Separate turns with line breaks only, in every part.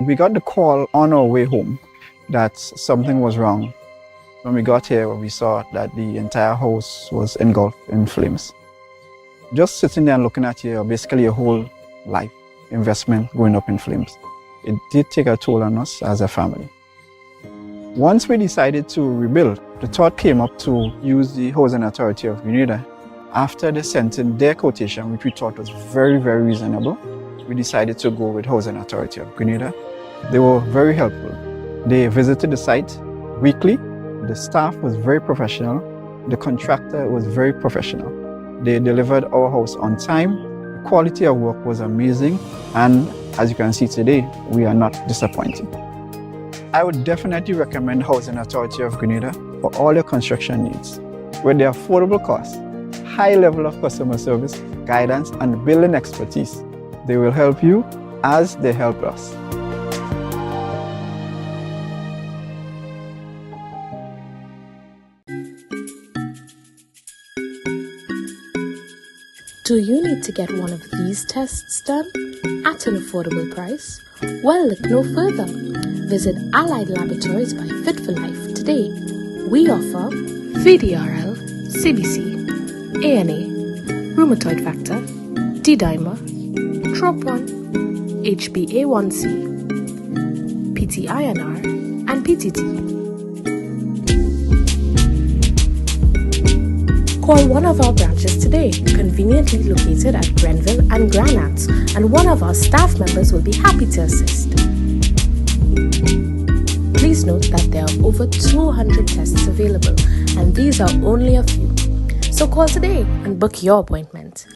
We got the call on our way home that something was wrong. When we got here, we saw that the entire house was engulfed in flames. Just sitting there and looking at you, basically your whole life investment going up in flames. It did take a toll on us as a family. Once we decided to rebuild, the thought came up to use the Housing Authority of Grenada. After they sent in their quotation, which we thought was very, very reasonable, we decided to go with Housing Authority of Grenada. They were very helpful. They visited the site weekly. The staff was very professional. The contractor was very professional. They delivered our house on time. The quality of work was amazing. And as you can see today, we are not disappointed. I would definitely recommend Housing Authority of Grenada for all your construction needs. With their affordable costs, high level of customer service, guidance, and building expertise, they will help you as they help us.
Do you need to get one of these tests done at an affordable price? Well, look no further. Visit Allied Laboratories by Fit for Life today. We offer VDRL, CBC, ANA, rheumatoid factor, D-dimer, TROP1, HbA1c, PT-INR, and PTT. Call one of our branches today, conveniently located at Grenville and Granats, and one of our staff members will be happy to assist. Please note that there are over 200 tests available, and these are only a few. So call today and book your appointment.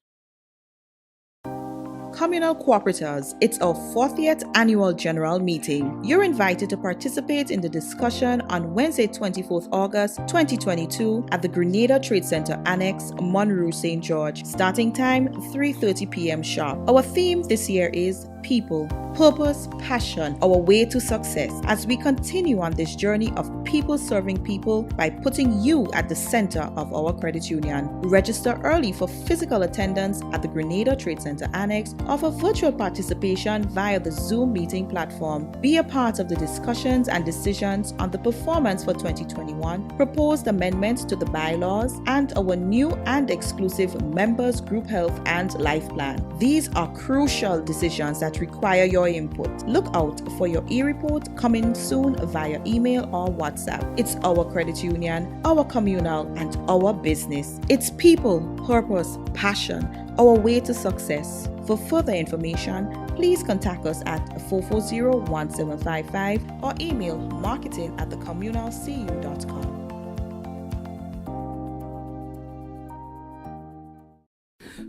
Communal Cooperatives, it's our 40th annual general meeting. You're invited to participate in the discussion on Wednesday, 24th August 2022 at the Grenada Trade Center Annex, Monroe, St. George. Starting time 3:30 p.m. sharp. Our theme this year is People, Purpose, Passion, Our Way to Success, as we continue on this journey of people serving people by putting you at the center of our credit union. Register early for physical attendance at the Grenada Trade Center Annex or for virtual participation via the Zoom meeting platform. Be a part of the discussions and decisions on the performance for 2021, proposed amendments to the bylaws, and our new and exclusive members group health and life plan. These are crucial decisions that require your input. Look out for your e-report coming soon via email or WhatsApp. It's our credit union, our communal, and our business. It's people, purpose, passion, our way to success. For further information, please contact us at 440-1755 or email marketing@thecommunalcu.com.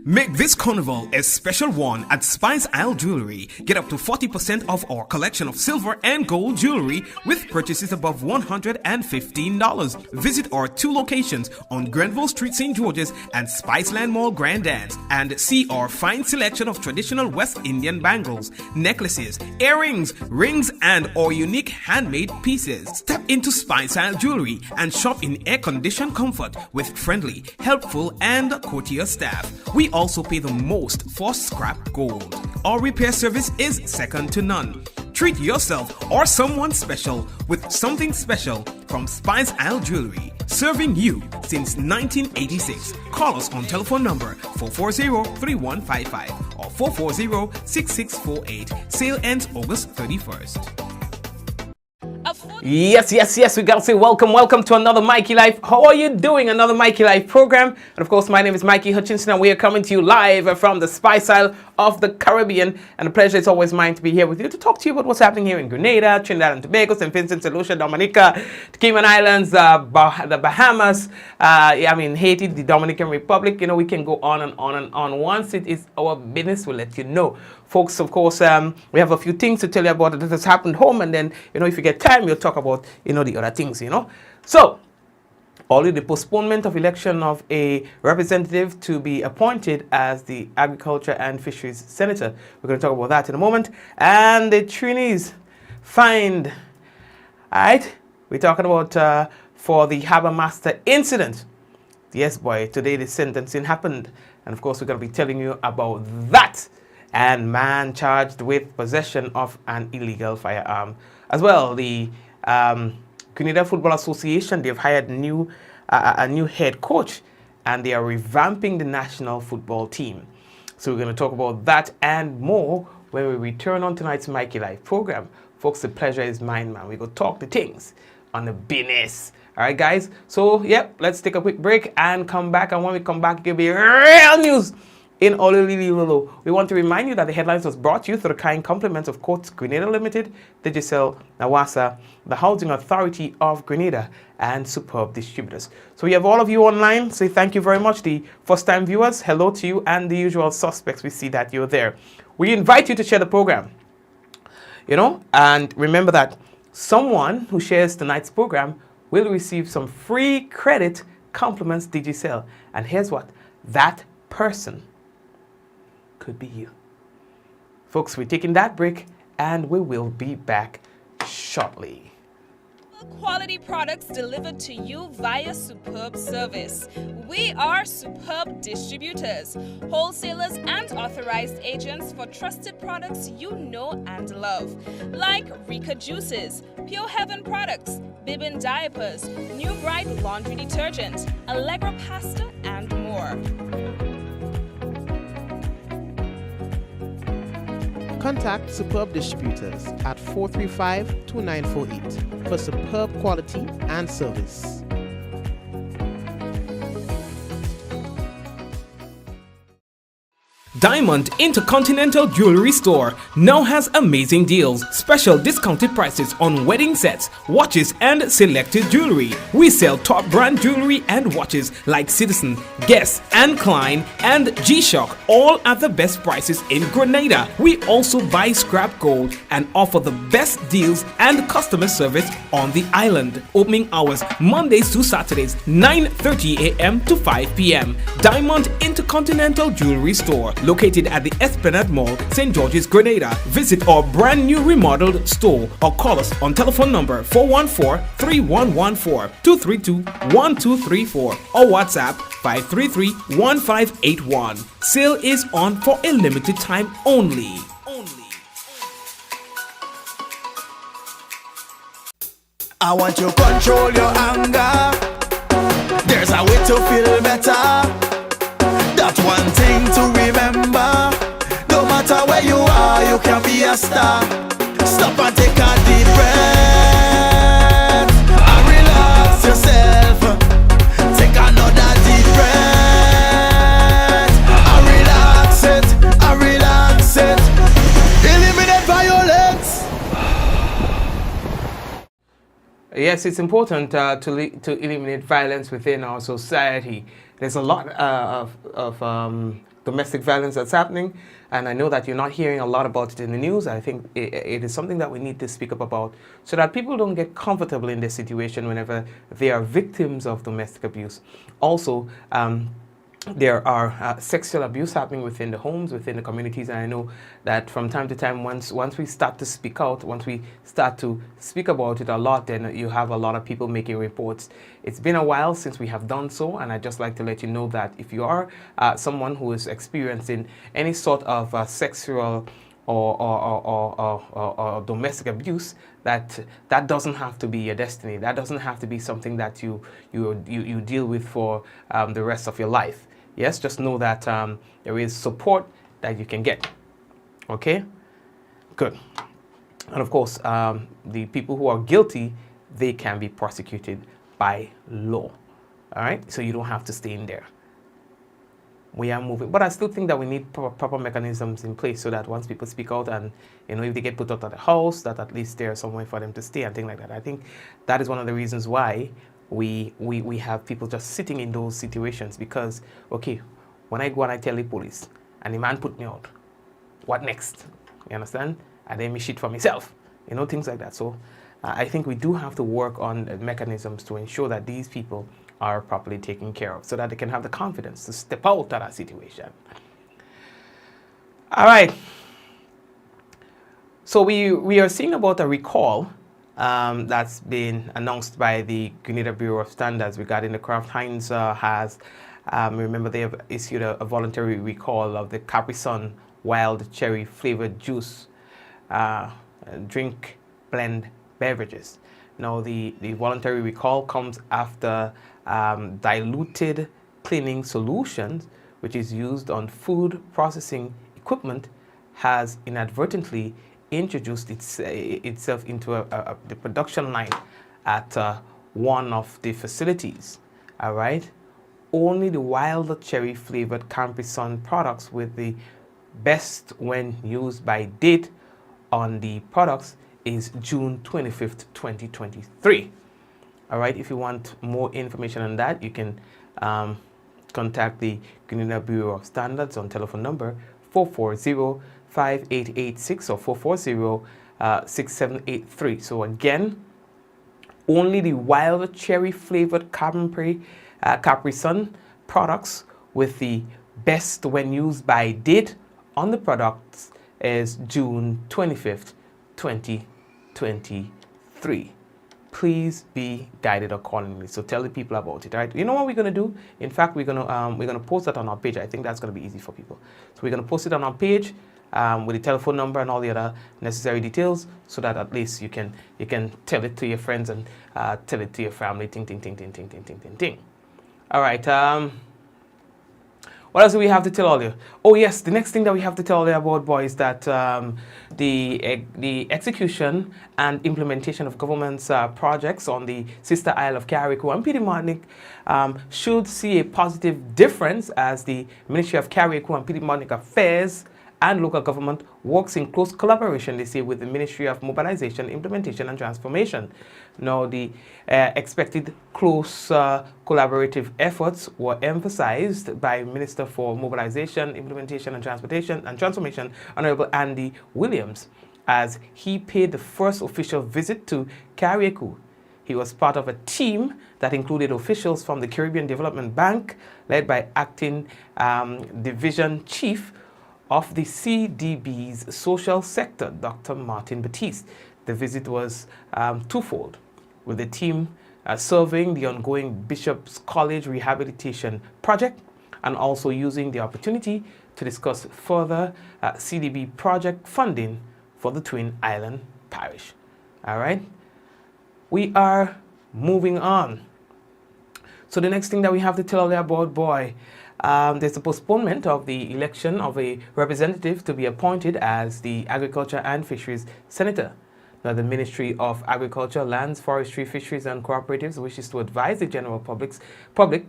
Make this carnival a special one at Spice Isle Jewelry. Get up to 40% off our collection of silver and gold jewelry with purchases above $115. Visit our two locations on Grenville Street, St. George's and Spiceland Mall, Grand Dance, and see our fine selection of traditional West Indian bangles, necklaces, earrings, rings, and our unique handmade pieces. Step into Spice Isle Jewelry and shop in air-conditioned comfort with friendly, helpful, and courteous staff. We also pay the most for scrap gold. Our repair service is second to none. Treat yourself or someone special with something special from Spice Isle Jewelry, serving you since 1986. Call us on telephone number 440-3155 or 440-6648. Sale ends August 31st.
Yes, we gotta say welcome to another Mikey Life. How are you doing? Another Mikey Life program. And of course, my name is Mikey Hutchinson, and we are coming to you live from the Spice Isle of the Caribbean. And the pleasure is always mine to be here with you to talk to you about what's happening here in Grenada, Trinidad and Tobago, St. Vincent, St. Lucia, Dominica, the Cayman Islands, the Bahamas, Haiti, the Dominican Republic. You know, we can go on and on and on. Once it is our business, we'll let you know. Folks, of course, we have a few things to tell you about that has happened home, and then, you know, if you get time, we'll talk about, you know, the other things, you know. So, already the postponement of election of a representative to be appointed as the Agriculture and Fisheries Senator. We're going to talk about that in a moment. And the Trinis fined, all right? We're talking about for the Harbour Master incident. Yes, boy, today the sentencing happened. And, of course, we're going to be telling you about that. and man charged with possession of an illegal firearm. As well, the Grenada Football Association, they've hired a new head coach, and they are revamping the national football team. So we're going to talk about that and more when we return on tonight's Mikey Live program. Folks, the pleasure is mine, man. We go talk the things on the business. All right, guys. So, yep, let's take a quick break and come back. And when we come back, it'll be real news in Olululu. We want to remind you that the headlines was brought to you through the kind compliments of Courts Grenada Limited, Digicel, Nawasa, the Housing Authority of Grenada, and Superb Distributors. So we have all of you online. Say thank you very much. The first-time viewers, hello to you, and the usual suspects. We see that you're there. We invite you to share the program. You know, and remember that someone who shares tonight's program will receive some free credit compliments Digicel. And here's what, that person could be you. Folks, we're taking that break and we will be back shortly.
Quality products delivered to you via Superb service. We are Superb Distributors, wholesalers and authorized agents for trusted products you know and love, like Rika Juices, Pure Heaven products, Bibbin diapers, New Bright laundry detergent, Allegra pasta, and more.
Contact Superb Distributors at 435-2948 for superb quality and service.
Diamond Intercontinental Jewelry Store now has amazing deals, special discounted prices on wedding sets, watches and selected jewelry. We sell top brand jewelry and watches like Citizen, Guess and Klein and G-Shock, all at the best prices in Grenada. We also buy scrap gold and offer the best deals and customer service on the island. Opening hours Mondays to Saturdays 9:30 a.m. to 5 p.m. Diamond Intercontinental Jewelry Store, located at the Esplanade Mall, St. George's, Grenada. Visit our brand new remodeled store or call us on telephone number 414-3114, 232-1234 or WhatsApp 533-1581. Sale is on for a limited time only.
I want you to control your anger. There's a way to feel better. That's one thing to remember. No matter where you are, you can be a star. Stop and take a deep breath and relax yourself. Take another deep breath and relax it, and relax it. Eliminate violence.
Yes, it's important to eliminate violence within our society. There's a lot of domestic violence that's happening, and I know that you're not hearing a lot about it in the news. I think it is something that we need to speak up about so that people don't get comfortable in this situation whenever they are victims of domestic abuse. Also, there are sexual abuse happening within the homes, within the communities, and I know that from time to time, once we start to speak out, once we start to speak about it a lot, then you have a lot of people making reports. It's been a while since we have done so, and I'd just like to let you know that if you are someone who is experiencing any sort of sexual or domestic abuse, that doesn't have to be your destiny. That doesn't have to be something that you deal with for the rest of your life. Yes, just know that there is support that you can get. Okay? Good. And of course, the people who are guilty, they can be prosecuted by law. All right? So you don't have to stay in there. We are moving. But I still think that we need proper mechanisms in place so that once people speak out and, you know, if they get put out of the house, that at least there's somewhere for them to stay and things like that. I think that is one of the reasons why we have people just sitting in those situations, because, okay, when I go and I tell the police and the man put me out, what next? You understand? And then me shit for myself, you know, things like that. So I think we do have to work on mechanisms to ensure that these people are properly taken care of so that they can have the confidence to step out of that situation. All right. So we are seeing about a recall that's been announced by the Grenada Bureau of Standards regarding the Kraft Heinz remember they have issued a voluntary recall of the Capri-Sun wild cherry flavored juice, drink blend beverages. Now, the voluntary recall comes after diluted cleaning solutions, which is used on food processing equipment, has inadvertently introduced itself into the production line at one of the facilities. All right. Only the wild cherry flavored Capri-Sun products with the best when used by date on the products is June 25th, 2023. All right. If you want more information on that, you can contact the Grenada Bureau of Standards on telephone number 440-5886 or 440-6783. So again, only the wild cherry flavored Capri-Sun products with the best when used by date on the products is June 25th, 2023. Please be guided accordingly. So tell the people about it, right? You know what we're gonna do? In fact, we're gonna post that on our page. I think that's gonna be easy for people. So we're gonna post it on our page with the telephone number and all the other necessary details, so that at least you can tell it to your friends and tell it to your family. Ting ting ting ting ting ting ting ting ting. All right. What else do we have to tell all you? Oh yes, the next thing that we have to tell you about, boys, that the execution and implementation of government's projects on the sister isle of Carriacou and Peter Martinique should see a positive difference as the Ministry of Carriacou and Peter Martinique Affairs and local government works in close collaboration, they say, with the Ministry of Mobilization, Implementation and Transformation. Now, the expected close collaborative efforts were emphasized by Minister for Mobilization, Implementation and Transformation, Honorable Andy Williams, as he paid the first official visit to Carriacou. He was part of a team that included officials from the Caribbean Development Bank, led by Acting Division Chief of the CDB's social sector, Dr. Martin Batiste. The visit was twofold, with the team surveying the ongoing Bishop's College Rehabilitation Project and also using the opportunity to discuss further CDB project funding for the Twin Island Parish. All right, we are moving on. So the next thing that we have to tell you about, boy, there's a postponement of the election of a representative to be appointed as the Agriculture and Fisheries Senator. Now, the Ministry of Agriculture, Lands, Forestry, Fisheries and Cooperatives wishes to advise the general public,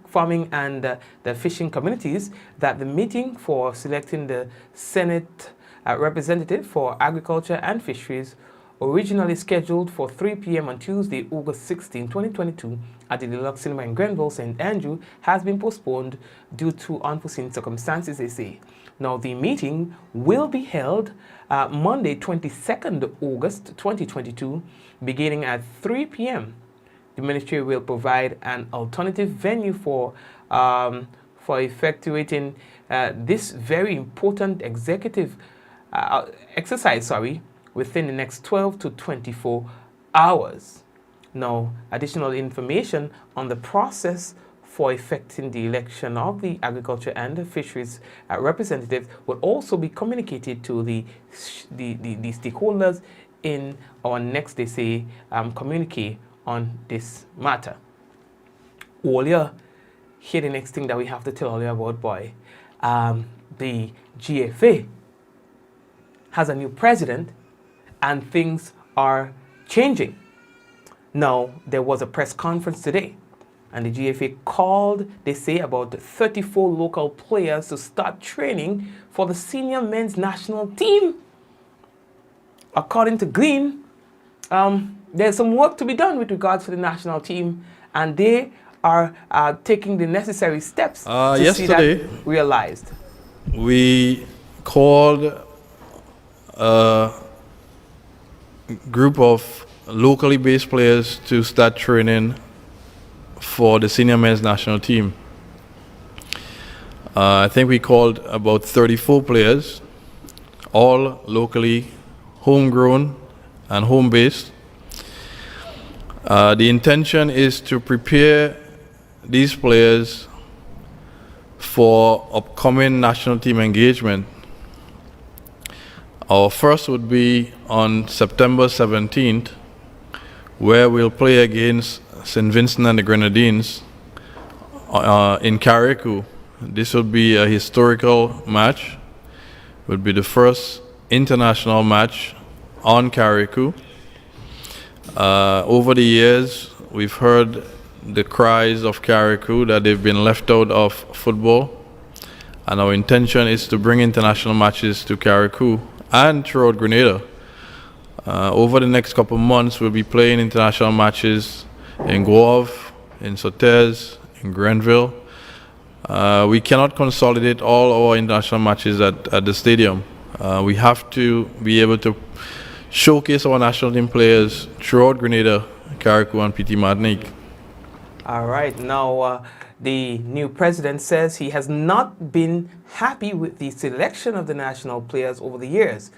farming and the fishing communities that the meeting for selecting the Senate representative for Agriculture and Fisheries, originally scheduled for 3 p.m. on Tuesday, August 16, 2022, at the Deluxe Cinema in Grenville, St. Andrew, has been postponed due to unforeseen circumstances, they say. Now, the meeting will be held Monday, 22nd August 2022, beginning at 3 p.m. The ministry will provide an alternative venue for effectuating this very important executive exercise, within the next 12 to 24 hours. Now, additional information on the process for effecting the election of the Agriculture and the Fisheries representative will also be communicated to the stakeholders in our next, they say, communique on this matter. Earlier, here the next thing that we have to tell you about, boy. The GFA has a new president and things are changing. Now, there was a press conference today, and the GFA called, they say, about 34 local players to start training for the senior men's national team. According to Glean, there's some work to be done with regards to the national team, and they are taking the necessary steps to see that realized.
We called a group of locally based players to start training for the senior men's national team. I think we called about 34 players, all locally homegrown and home-based. The intention is to prepare these players for upcoming national team engagement. Our first would be on September 17th, where we'll play against St. Vincent and the Grenadines in Carriacou. This will be a historical match. It would be the first international match on Carriacou. Over the years, we've heard the cries of Carriacou that they've been left out of football, and our intention is to bring international matches to Carriacou and throughout Grenada. Over the next couple of months, we'll be playing international matches in Guave, in Sotez, in Grenville. We cannot consolidate all our international matches at the stadium. We have to be able to showcase our national team players throughout Grenada, Carriacou, and PT Martinique.
All right. Now, the new president says he has not been happy with the selection of the national players over the years,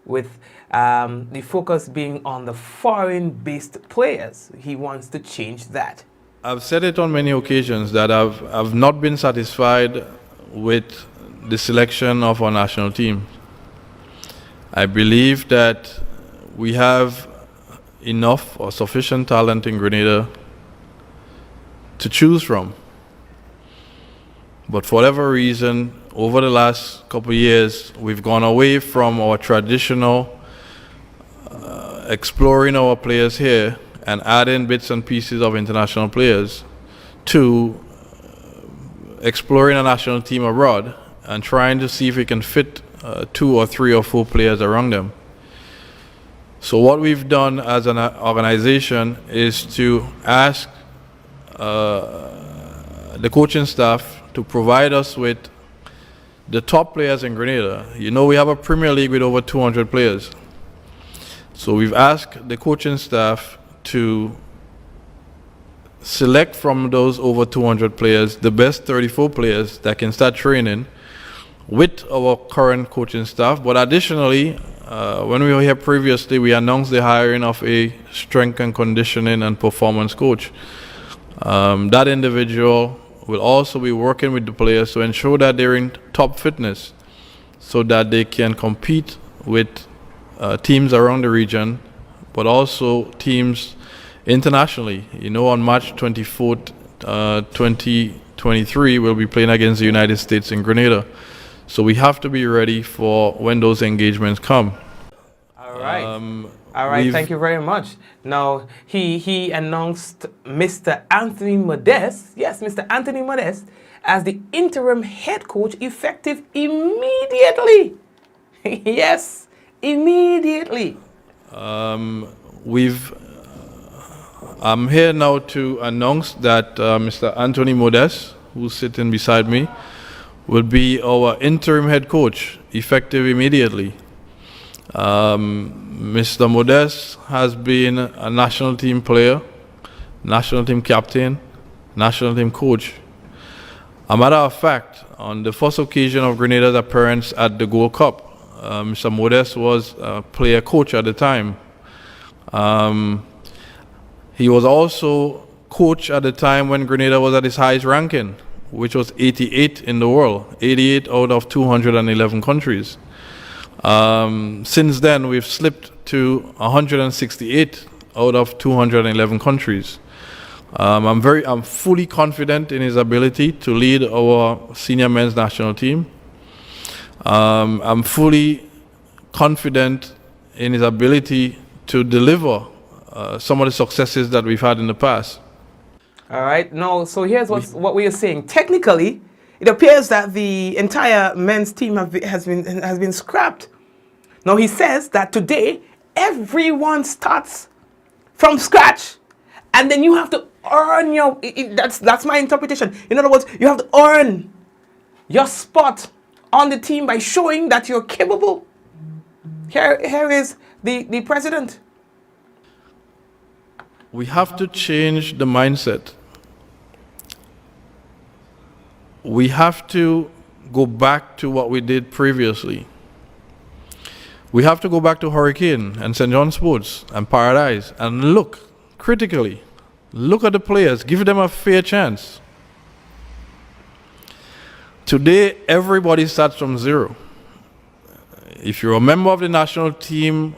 with the focus being on the foreign-based players. He wants to change that.
I've said it on many occasions that I've not been satisfied with the selection of our national team. I believe that we have enough or sufficient talent in Grenada to choose from. But for whatever reason, over the last couple of years, we've gone away from our traditional exploring our players here and adding bits and pieces of international players to exploring a national team abroad and trying to see if we can fit 2 or 3 or 4 players around them. So what we've done as an organization is to ask the coaching staff to provide us with the top players in Grenada. You know, we have a Premier League with over 200 players. So we've asked the coaching staff to select from those over 200 players the best 34 players that can start training with our current coaching staff. But additionally, when we were here previously, we announced the hiring of a strength and conditioning and performance coach. That individual will also be working with the players to ensure that they're in top fitness so that they can compete with teams around the region, but also teams internationally. You know, on March 24th, 2023, we'll be playing against the United States in Grenada. So we have to be ready for when those engagements come.
All right. All right, thank you very much. Now, he announced Mr. Anthony Modeste, yes, Mr. Anthony Modeste, as the interim head coach effective immediately. Yes, immediately.
I'm here now to announce that Mr. Anthony Modeste, who's sitting beside me, will be our interim head coach effective immediately. Mr. Modeste has been a national team player, national team captain, national team coach. A matter of fact, on the first occasion of Grenada's appearance at the Gold Cup, Mr. Modeste was a player coach at the time. He was also coach at the time when Grenada was at its highest ranking, which was 88 in the world, 88 out of 211 countries. Since then, we've slipped to 168 out of 211 countries. I'm fully confident in his ability to lead our senior men's national team. I'm fully confident in his ability to deliver some of the successes that we've had in the past.
All right. No. So here's what we are saying. Technically, it appears that the entire men's team has been scrapped. Now he says that today everyone starts from scratch, and then you have to earn your. That's my interpretation. In other words, you have to earn your spot on the team by showing that you're capable. Here is the president.
We have to change the mindset. We have to go back to what we did previously. We have to go back to Hurricane and St. John Sports and Paradise and look critically. Look at the players. Give them a fair chance. Today, everybody starts from zero. if you're a member of the national team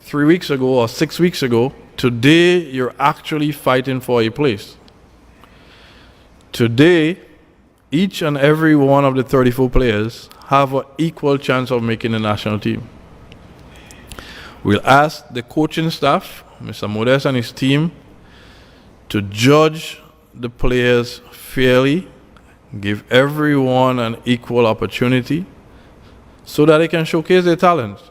3 weeks ago or 6 weeks ago, today you're actually fighting for a place. Today, each and every one of the 34 players have an equal chance of making the national team. We'll ask the coaching staff, Mr. Modest and his team, to judge the players fairly, give everyone an equal opportunity so that they can showcase their talents.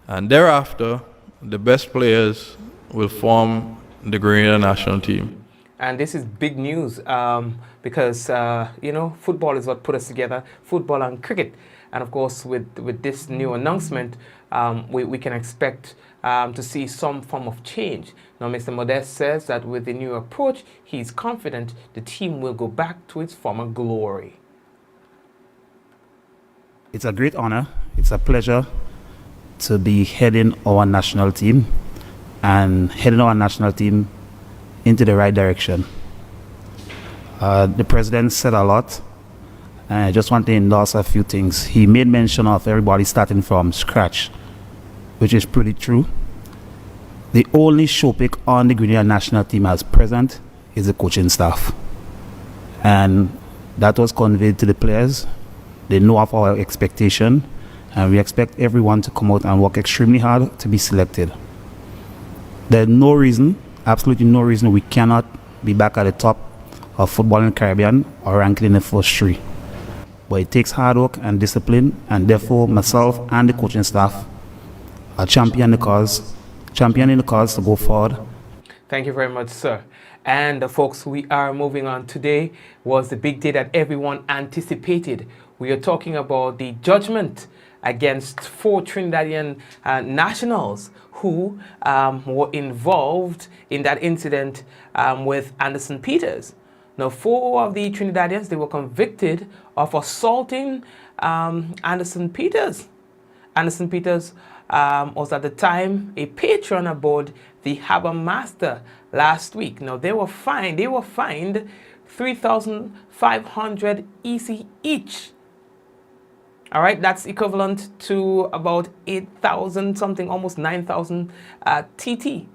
And thereafter, the best players will form the Grenada national team.
And this is big news because, football is what put us together, football and cricket. And of course, with this new announcement, we can expect to see some form of change. Now, Mr. Modest says that with the new approach, he's confident the team will go back to its former glory.
It's a great honor. It's a pleasure to be heading our national team and heading our national team into the right direction. The president said a lot, and I just want to endorse a few things. He made mention of everybody starting from scratch, which is pretty true. The only showpick on the Grenada national team as present is the coaching staff. And that was conveyed to the players. They know of our expectation, and we expect everyone to come out and work extremely hard to be selected. There's no reason, absolutely no reason, we cannot be back at the top of football in the Caribbean or ranking in the first three. But it takes hard work and discipline, and therefore myself and the coaching staff are championing the cause to go forward.
Thank you very much, sir. And folks, we are moving on. Today was the big day that everyone anticipated. We are talking about the judgment against 4 Trinidadian nationals who were involved in that incident with Anderson Peters. Now, 4 of the Trinidadians, they were convicted of assaulting Anderson Peters. Anderson Peters was at the time a patron aboard the Harbour Master last week. Now, they were fined 3,500 EC each. All right, that's equivalent to about 8,000 something, almost 9,000 TT.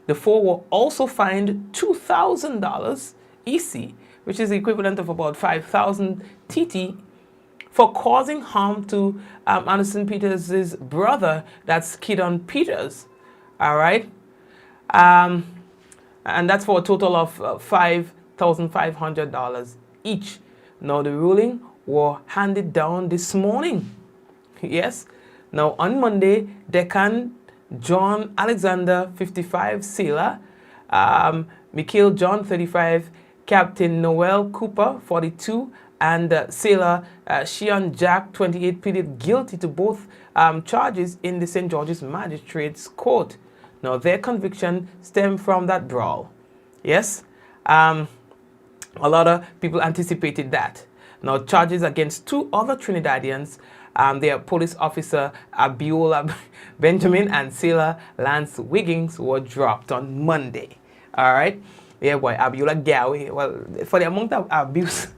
The 4 were also fined $2,000 EC, which is the equivalent of about 5,000 TT, for causing harm to Anderson Peters' brother, that's Kidon Peters. All right, and that's for a total of $5,500 each. Now, the ruling were handed down this morning. Yes. Now, on Monday, Deccan John Alexander, 55, sailor, Mikhail John, 35, Captain Noel Cooper, 42, and sailor Shion Jack, 28, pleaded guilty to both charges in the St. George's Magistrates Court. Now, their conviction stemmed from that brawl. Yes. A lot of people anticipated that. Now, charges against 2 other Trinidadians, their police officer Abiola Benjamin and sailor Lance Wiggins, were dropped on Monday. All right. Yeah, boy, Abiola Gawi. Well, for the amount of abuse,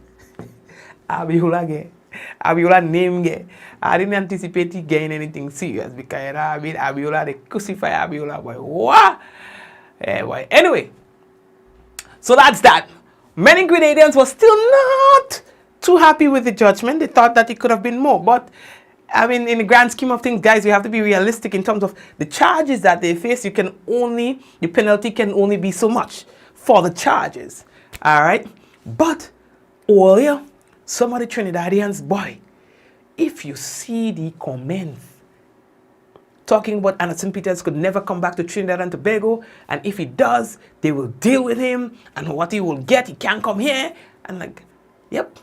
Abiola name, I didn't anticipate he gain anything serious because Abiola, they crucify Abiola, boy. What? Yeah, boy. Anyway, so that's that. Many Grenadians were still not too happy with the judgment. They thought that it could have been more. But, I mean, in the grand scheme of things, guys, you have to be realistic in terms of the charges that they face. The penalty can only be so much for the charges. All right? But, earlier, some of the Trinidadians, boy, if you see the comments talking about Anderson Peters could never come back to Trinidad and Tobago, and if he does, they will deal with him, and what he will get, he can't come here, and like, yep.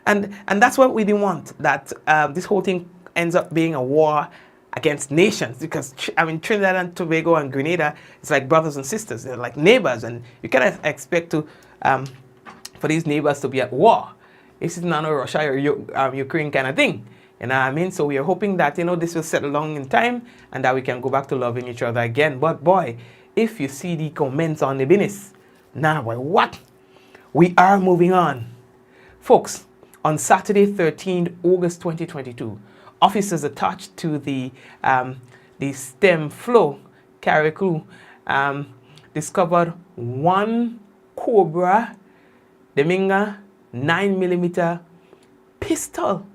And that's what we didn't want, that this whole thing ends up being a war against nations, because, I mean, Trinidad and Tobago and Grenada, it's like brothers and sisters. They're like neighbors, and you cannot expect to for these neighbors to be at war. This is not a Russia or Ukraine kind of thing. You know what I mean? So we are hoping that, this will settle down in time and that we can go back to loving each other again. But boy, if you see the comments on the business, now, boy, what? We are moving on. Folks, on Saturday, 13th August 2022, officers attached to the STEM flow carry crew discovered one Cobra Deminga 9mm pistol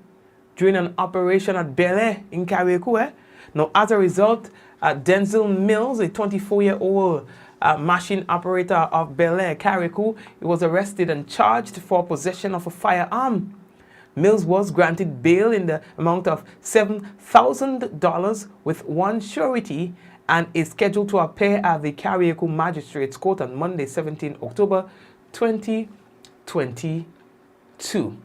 during an operation at Bel Air in Carriacou. Now, as a result, Denzel Mills, a 24-year-old machine operator of Bel Air, Carriacou, he was arrested and charged for possession of a firearm. Mills was granted bail in the amount of $7,000 with one surety and is scheduled to appear at the Carriacou Magistrates Court on Monday, 17 October 2022.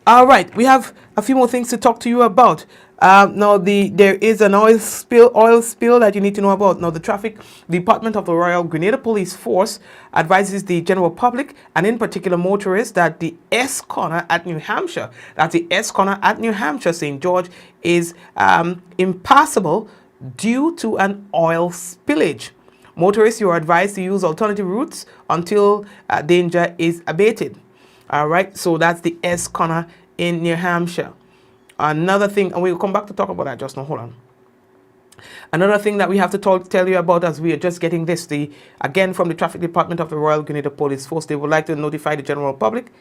All right, we have a few more things to talk to you about. Now, there is an oil spill that you need to know about. Now, the Traffic Department of the Royal Grenada Police Force advises the general public, and in particular motorists, that the S corner at New Hampshire, St. George, is impassable due to an oil spillage. Motorists, you are advised to use alternative routes until danger is abated. All right, so that's the S corner in New Hampshire. Another thing, and we'll come back to talk about that just now, hold on. Another thing that we have to tell you about, as we are just getting this, again from the Traffic Department of the Royal Grenada Police Force, they would like to notify the general public,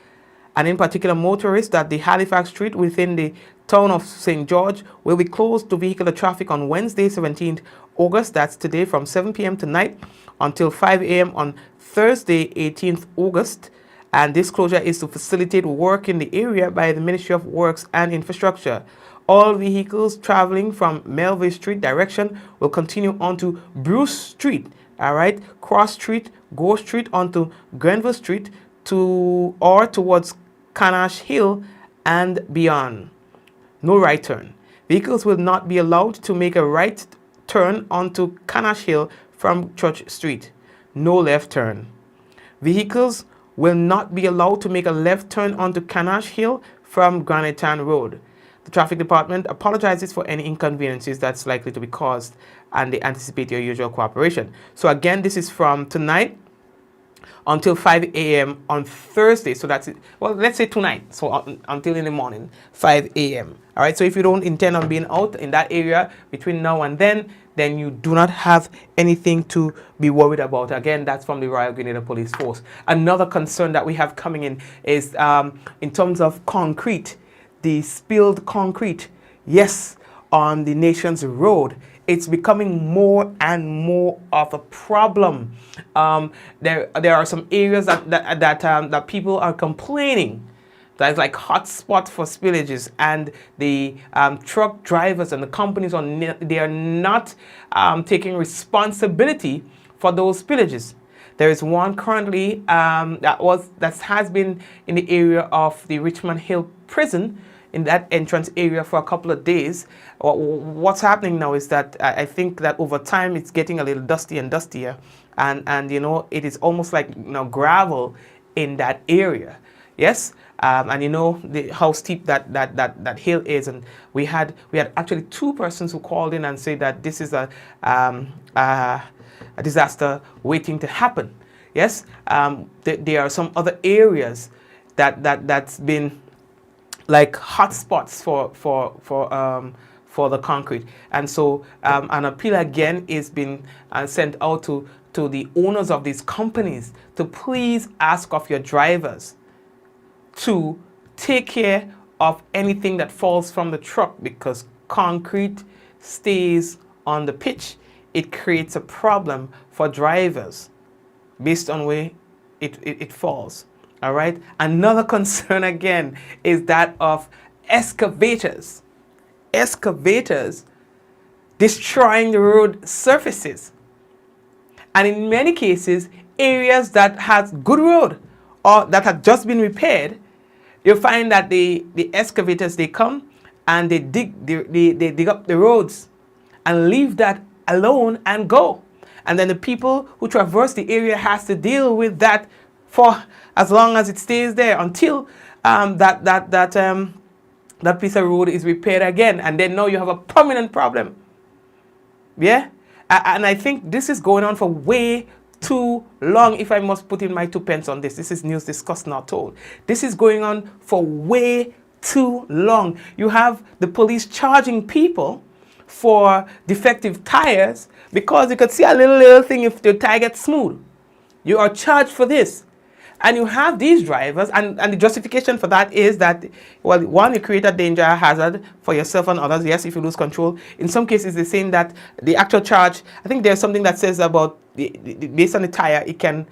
and in particular motorists, that the Halifax Street within the town of St. George will be closed to vehicular traffic on Wednesday, 17th August, that's today, from 7 p.m. tonight until 5 a.m. on Thursday, 18th August. And this closure is to facilitate work in the area by the Ministry of Works and Infrastructure. All vehicles traveling from Melville Street direction will continue onto Bruce Street, all right, Cross Street, Go Street onto Grenville Street or towards Canash Hill and beyond. No right turn. Vehicles will not be allowed to make a right turn onto Canash Hill from Church Street. No left turn. Vehicles will not be allowed to make a left turn onto Canash Hill from Granite Road. The Traffic Department apologizes for any inconveniences that's likely to be caused, and they anticipate your usual cooperation. So again, this is from tonight until 5 a.m. on Thursday. So that's it. Well, let's say tonight. So until in the morning, 5 a.m. All right. So if you don't intend on being out in that area between now and then you do not have anything to be worried about. Again, that's from the Royal Grenada Police Force. Another concern that we have coming in is in terms of concrete, the spilled concrete. Yes, on the nation's road, it's becoming more and more of a problem. There are some areas that people are complaining that's like hot spot for spillages, and the truck drivers and the companies they are not taking responsibility for those spillages. There is one currently that has been in the area of the Richmond Hill prison, in that entrance area for a couple of days. What's happening now is that I think that over time it's getting a little dusty and dustier, and you know, it is almost like, you know, gravel in that area. Yes. And you know how steep that hill is, and we had actually two persons who called in and said that this is a disaster waiting to happen. Yes, there are some other areas that's been like hot spots for the concrete, and so an appeal again is being sent out to the owners of these companies to please ask of your drivers to take care of anything that falls from the truck, because concrete stays on the pitch. It creates a problem for drivers based on where it falls. All right. Another concern again is that of excavators. Excavators destroying the road surfaces. And in many cases, areas that has good road or that have just been repaired, you'll find that the excavators, they come and they dig up the roads and leave that alone and go. And then the people who traverse the area has to deal with that for as long as it stays there until that piece of road is repaired again. And then now you have a permanent problem. Yeah? And I think this is going on for way too long, if I must put in my 2 pence on this. This is news discussed, not told. This is going on for way too long. You have the police charging people for defective tires because you could see a little thing if the tire gets smooth. You are charged for this. And you have these drivers, and the justification for that is that, well, one, you create a danger, a hazard for yourself and others. Yes, if you lose control. In some cases, they're saying that the actual charge, I think there's something that says about, based on the tire, it can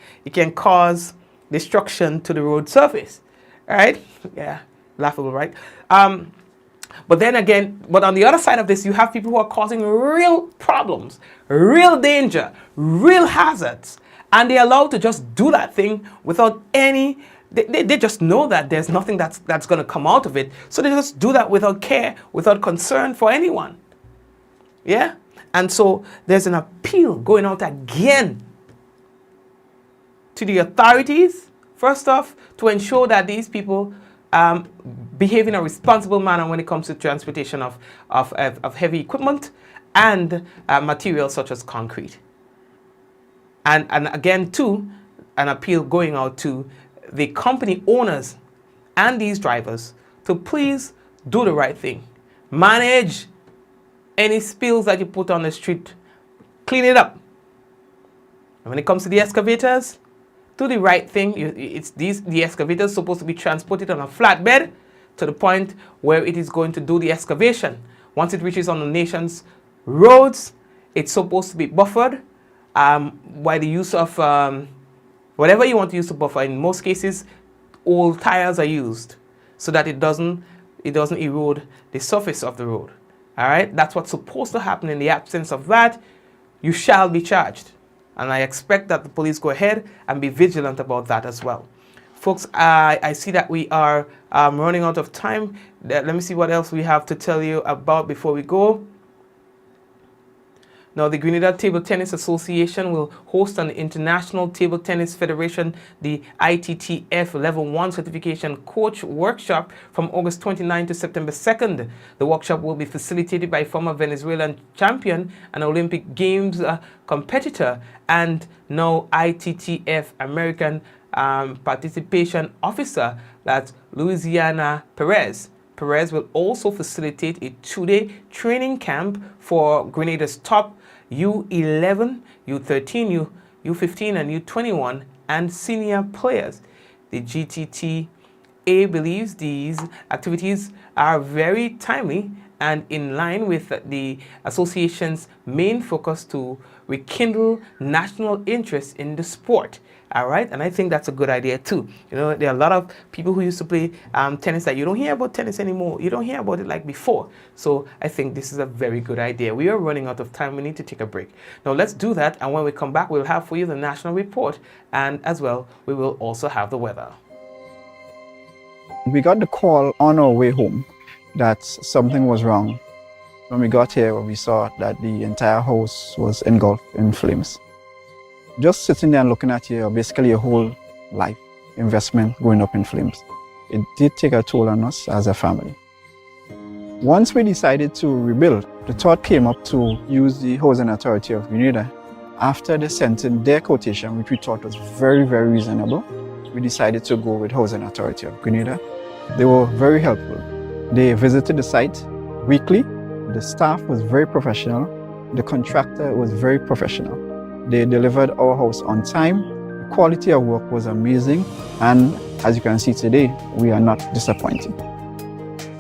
cause destruction to the road surface. All right? Yeah, laughable, right? But then again, but on the other side of this, you have people who are causing real problems, real danger, real hazards. And they're allowed to just do that thing without any, they just know that there's nothing that's going to come out of it. So they just do that without care, without concern for anyone. Yeah? And so there's an appeal going out again to the authorities, first off, to ensure that these people behave in a responsible manner when it comes to transportation of heavy equipment and materials such as concrete. And again, too, an appeal going out to the company owners and these drivers to please do the right thing. Manage any spills that you put on the street. Clean it up. And when it comes to the excavators, do the right thing. The excavator is supposed to be transported on a flatbed to the point where it is going to do the excavation. Once it reaches on the nation's roads, it's supposed to be buffered by the use of whatever you want to use to buffer. In most cases, old tires are used so that it doesn't erode the surface of the road. All right, that's what's supposed to happen. In the absence of that, you shall be charged. And I expect that the police go ahead and be vigilant about that as well. Folks, I see that we are running out of time. Let me see what else we have to tell you about before we go. Now, the Grenada Table Tennis Association will host an International Table Tennis Federation, the ITTF Level 1 Certification Coach Workshop from August 29 to September 2nd. The workshop will be facilitated by former Venezuelan champion and Olympic Games competitor and now ITTF American Participation Officer, that's Louisiana Perez. Perez will also facilitate a 2-day training camp for Grenada's top U11, U13, U15, and U21 and senior players. The GTTA believes these activities are very timely and in line with the association's main focus to rekindle national interest in the sport. All right, and I think that's a good idea too. You know, there are a lot of people who used to play tennis that you don't hear about tennis anymore. You don't hear about it like before. So I think this is a very good idea. We are running out of time. We need to take a break. Now let's do that, and when we come back, we'll have for you the national report, and as well, we will also have the weather.
We got the call on our way home that something was wrong. When we got here, we saw that the entire house was engulfed in flames. Just sitting there and looking at basically your whole life investment going up in flames. It did take a toll on us as a family. Once we decided to rebuild, the thought came up to use the Housing Authority of Grenada. After they sent in their quotation, which we thought was very, very reasonable, we decided to go with Housing Authority of Grenada. They were very helpful. They visited the site weekly. The staff was very professional. The contractor was very professional. They delivered our house on time. The quality of work was amazing. And as you can see today, we are not disappointed.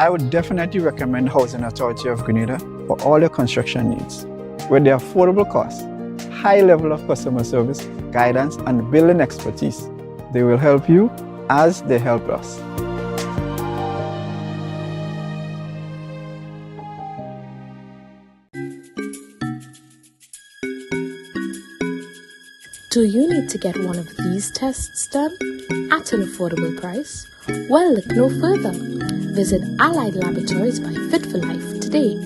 I would definitely recommend Housing Authority of Grenada for all your construction needs. With their affordable costs, high level of customer service, guidance, and building expertise, they will help you as they help us.
Do you need to get one of these tests done at an affordable price? Well, look no further. Visit Allied Laboratories by Fit for Life today.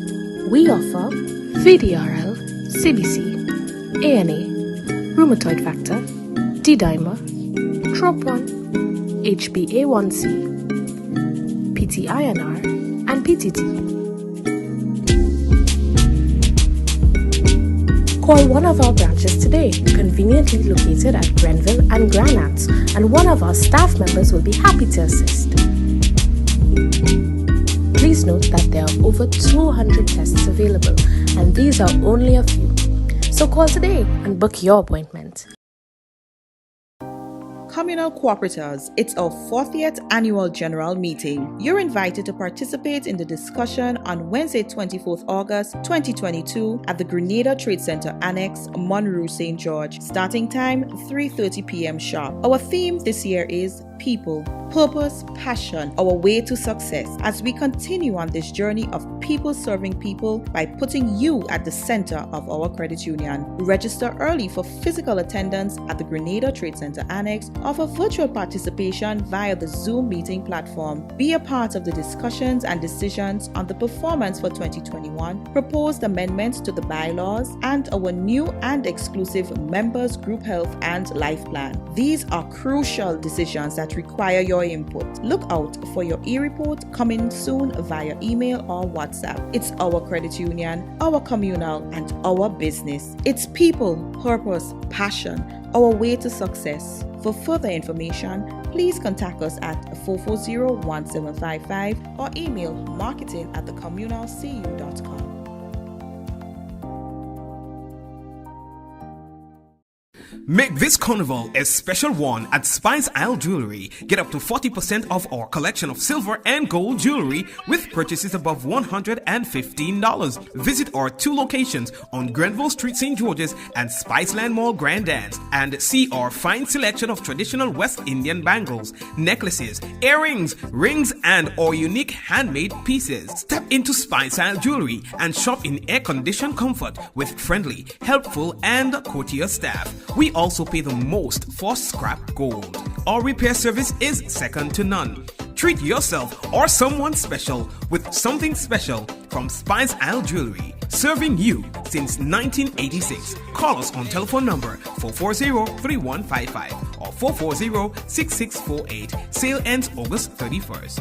We offer VDRL, CBC, ANA, rheumatoid factor, D-dimer, TROP1, HbA1c, PT-INR, and PTT. Call one of our branches today, conveniently located at Grenville and Granats, and one of our staff members will be happy to assist. Please note that there are over 200 tests available, and these are only a few. So call today and book your appointment.
Communal Cooperatives, it's our 40th annual general meeting. You're invited to participate in the discussion on Wednesday, 24th August 2022 at the Grenada Trade Center Annex, Monroe, St. George. Starting time 3:30 p.m. sharp. Our theme this year is People, Purpose, Passion, our way to success, as we continue on this journey of people serving people by putting you at the center of our credit union. Register early for physical attendance at the Grenada Trade Center Annex or for virtual participation via the Zoom meeting platform. Be a part of the discussions and decisions on the performance for 2021, proposed amendments to the bylaws, and our new and exclusive members group health and life plan. These are crucial decisions that require your input. Look out for your e-report coming soon via email or WhatsApp. It's our credit union, our communal, and our business. It's people, purpose, passion, our way to success. For further information, please contact us at 440-1755 or email marketing@thecommunalcu.com.
Make this carnival a special one at Spice Isle Jewelry. Get up to 40% off our collection of silver and gold jewelry with purchases above $115. Visit our two locations on Grenville Street, St. George's and Spiceland Mall, Grand Dance, and see our fine selection of traditional West Indian bangles, necklaces, earrings, rings, and our unique handmade pieces. Step into Spice Isle Jewelry and shop in air-conditioned comfort with friendly, helpful, and courteous staff. We also pay the most for scrap gold. Our repair service is second to none. Treat yourself or someone special with something special from Spice Isle Jewelry, serving you since 1986. Call us on telephone number 440-3155 or 440-6648. Sale ends August 31st.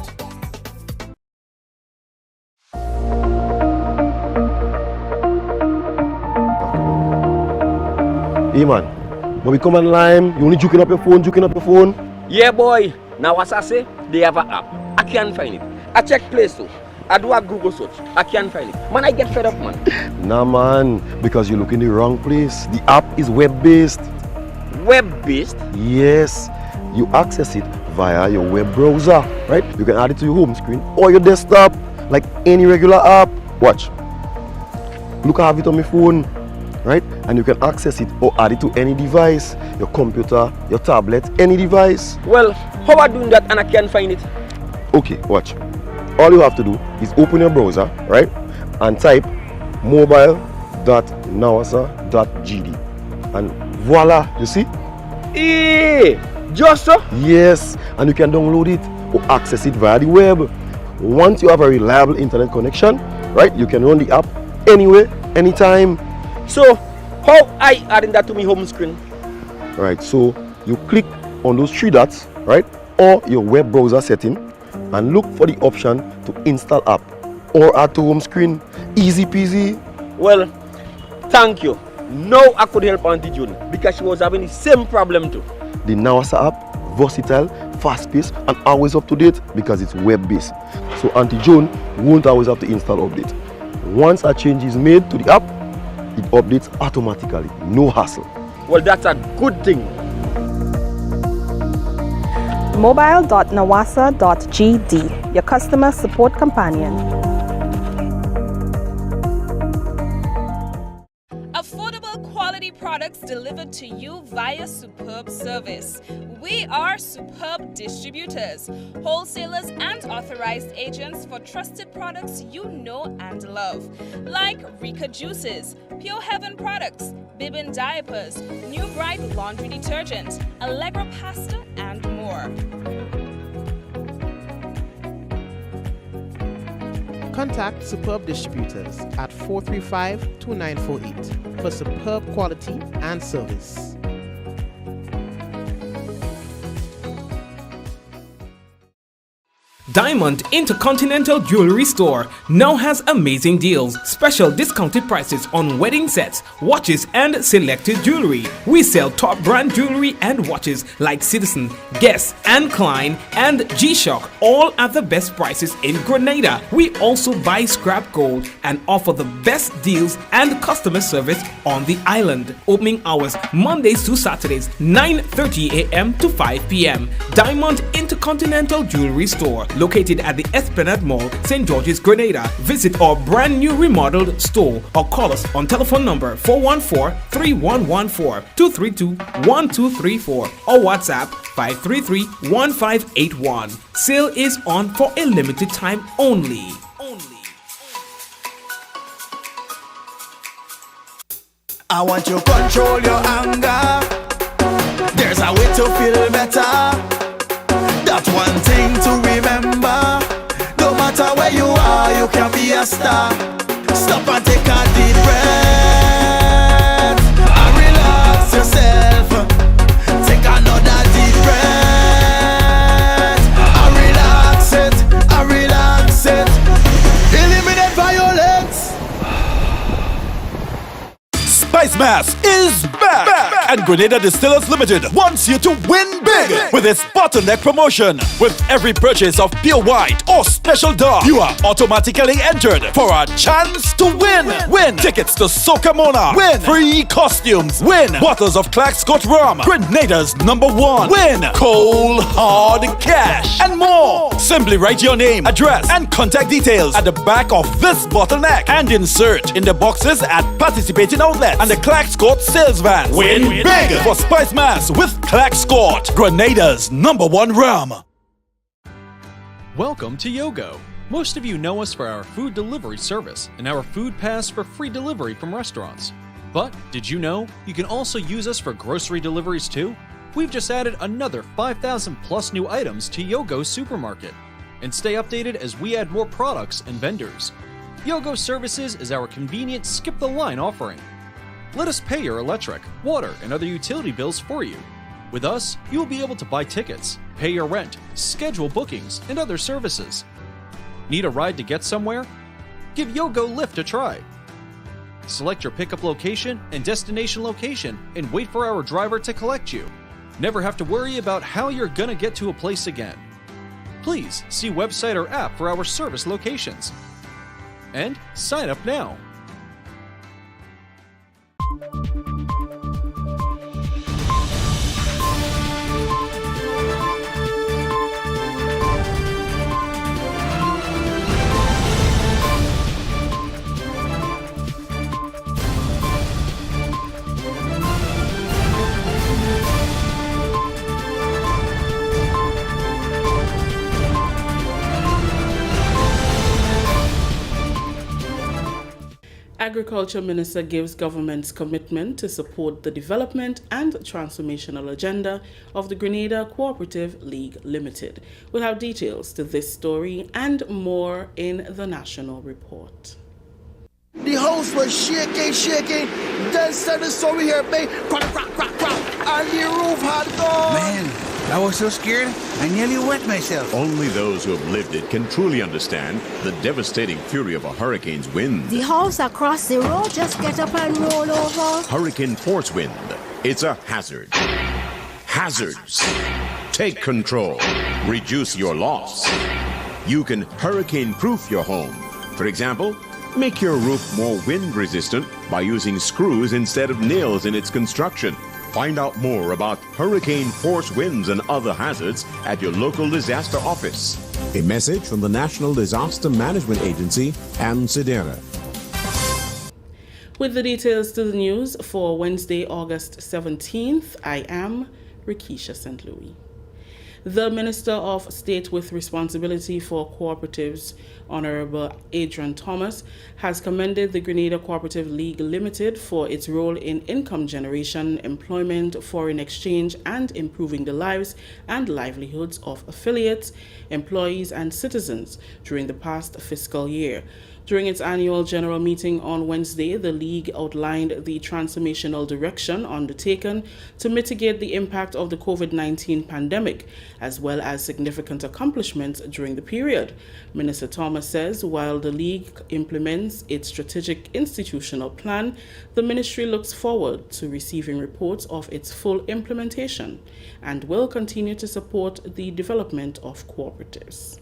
Hey man, when we come online, you only juking up your phone.
Yeah boy, now what I say, they have an app. I can't find it. I check Play Store. I do a Google search. I can't find it. Man, I get fed up, man.
Nah man, because you look in the wrong place. The app is web-based.
Web-based?
Yes, you access it via your web browser, right? You can add it to your home screen or your desktop, like any regular app. Watch. Look, I have it on my phone. Right? And you can access it or add it to any device, your computer, your tablet, any device.
Well, how am I doing that and I can't find it?
Okay, watch. All you have to do is open your browser, right? And type mobile.nawasa.gd. And voila, you see?
Just so?
Yes, and you can download it or access it via the web. Once you have a reliable internet connection, right? You can run the app anywhere, anytime.
So, how I adding that to my home screen?
Right, so you click on those three dots, right, or your web browser setting, and look for the option to install app or add to home screen. Easy peasy.
Well, thank you. Now I could help Auntie June because she was having the same problem too.
The Nawasa app, versatile, fast-paced, and always up to date because it's web-based. So Auntie June won't always have to install update. Once a change is made to the app, it updates automatically, no hassle.
Well, that's a good thing.
Mobile.nawasa.gd, your customer support companion.
Affordable quality products delivered to you via superb service. We are Superb Distributors, wholesalers and authorized agents for trusted products you know and love, like Rika Juices, Pure Heaven products, Bibin diapers, New Bright laundry detergent, Allegra pasta, and more.
Contact Superb Distributors at 435-2948 for superb quality and service.
Diamond Intercontinental Jewelry Store now has amazing deals, special discounted prices on wedding sets, watches and selected jewelry. We sell top brand jewelry and watches like Citizen, Guess and Klein and G-Shock, all at the best prices in Grenada. We also buy scrap gold and offer the best deals and customer service on the island. Opening hours Mondays to Saturdays 9:30 a.m. to 5 p.m. Diamond Intercontinental Jewelry Store, located at the Esplanade Mall, St. George's, Grenada. Visit our brand new remodeled store or call us on telephone number 414-3114-232-1234 or WhatsApp 533-1581. Sale is on for a limited time only.
I want you to control your anger. There's a way to feel better. That's one thing to remember. No matter where you are, you can be a star. Stop and take a deep breath and relax yourself. Take another deep breath and relax it, and relax it. Eliminate violence. Spice Mass is back! And Grenada Distillers Limited wants you to win big with its bottleneck promotion. With every purchase of pure white or special dark, you are automatically entered for a chance to win. Win tickets to Soca Mona. Win free costumes. Win bottles of Clark Scott Rum, Grenada's #1. Win cold hard cash and more. Simply write your name, address, and contact details at the back of this bottleneck and insert in the boxes at participating outlets and the Clark Scott sales vans. Win big for Spice Mass with Clark Scott, Grenada's #1 rum.
Welcome to Yogo. Most of you know us for our food delivery service and our food pass for free delivery from restaurants. But did you know you can also use us for grocery deliveries too? We've just added another 5,000 plus new items to Yogo's supermarket. And stay updated as we add more products and vendors. Yogo Services is our convenient skip the line offering. Let us pay your electric, water, and other utility bills for you. With us, you will be able to buy tickets, pay your rent, schedule bookings, and other services. Need a ride to get somewhere? Give Yogo Lyft a try. Select your pickup location and destination location and wait for our driver to collect you. Never have to worry about how you're gonna get to a place again. Please see website or app for our service locations. And sign up now.
Agriculture Minister gives government's commitment to support the development and transformational agenda of the Grenada Cooperative League Limited. We'll have details to this story and more in the national report.
The house was shaking. Then said the story here, babe. Crack, and the roof had gone.
Man, I was so scared, I nearly wet myself.
Only those who have lived it can truly understand the devastating fury of a hurricane's wind.
The house across the road just get up and roll over.
Hurricane force wind. It's a hazard. Hazards. Take control. Reduce your loss. You can hurricane-proof your home. For example, make your roof more wind-resistant by using screws instead of nails in its construction. Find out more about hurricane force winds and other hazards at your local disaster office.
A message from the National Disaster Management Agency and Sedera.
With the details to the news for Wednesday, August 17th, I am Rikisha St. Louis. The Minister of State with responsibility for cooperatives, Honorable Adrian Thomas, has commended the Grenada Cooperative League Limited for its role in income generation, employment, foreign exchange, and improving the lives and livelihoods of affiliates, employees, and citizens during the past fiscal year. During its annual general meeting on Wednesday, the League outlined the transformational direction undertaken to mitigate the impact of the COVID-19 pandemic, as well as significant accomplishments during the period. Minister Thomas says while the League implements its strategic institutional plan, the ministry looks forward to receiving reports of its full implementation and will continue to support the development of cooperatives.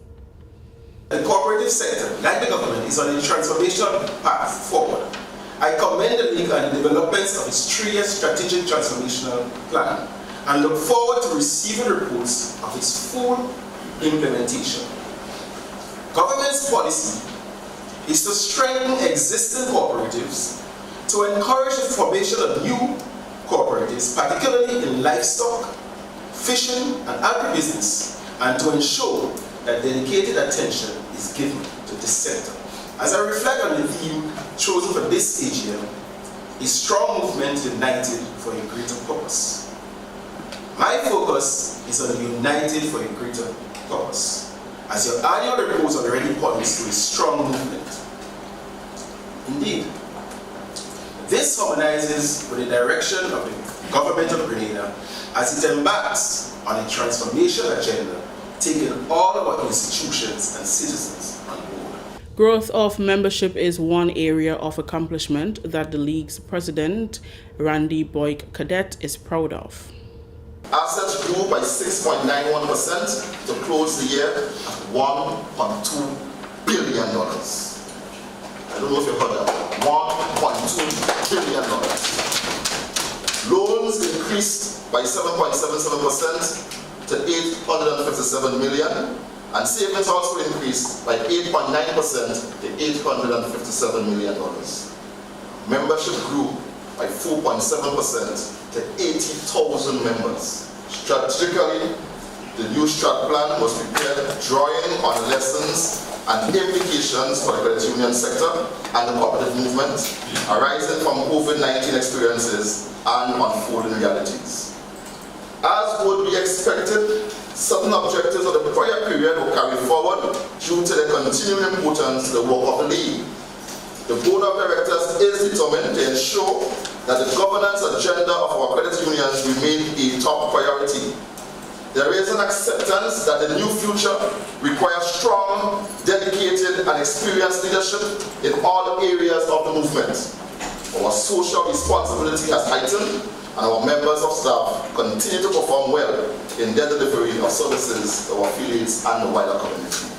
The cooperative sector, like the government, is on a transformation path forward. I commend the League on the developments of its 3-year strategic transformational plan and look forward to receiving reports of its full implementation. Government's policy is to strengthen existing cooperatives, to encourage the formation of new cooperatives, particularly in livestock, fishing, and agribusiness, and to ensure that dedicated attention is given to this sector. As I reflect on the theme chosen for this AGM, a strong movement united for a greater purpose. My focus is on united for a greater purpose, as your annual report already points to a strong movement. Indeed, this harmonizes with the direction of the government of Grenada as it embarks on a transformation agenda, taking all our institutions and citizens on board.
Growth of membership is one area of accomplishment that the League's president, Randy Boyk Cadet, is proud of.
Assets grew by 6.91% to close the year at $1.2 billion. I don't know if you heard that. $1.2 billion. Loans increased by 7.77% to $857 million, and savings also increased by 8.9% to $857 million. Membership grew by 4.7% to 80,000 members. Strategically, the new strat plan was prepared drawing on lessons and implications for the credit union sector and the cooperative movement arising from COVID-19 experiences and unfolding realities. As would be expected, certain objectives of the prior period were carried forward due to the continuing importance to the work of the League. The Board of Directors is determined to ensure that the governance agenda of our credit unions remain a top priority. There is an acceptance that the new future requires strong, dedicated, and experienced leadership in all areas of the movement. Our social responsibility has heightened, and our members of staff continue to perform well in their delivery of services to our affiliates and the wider community.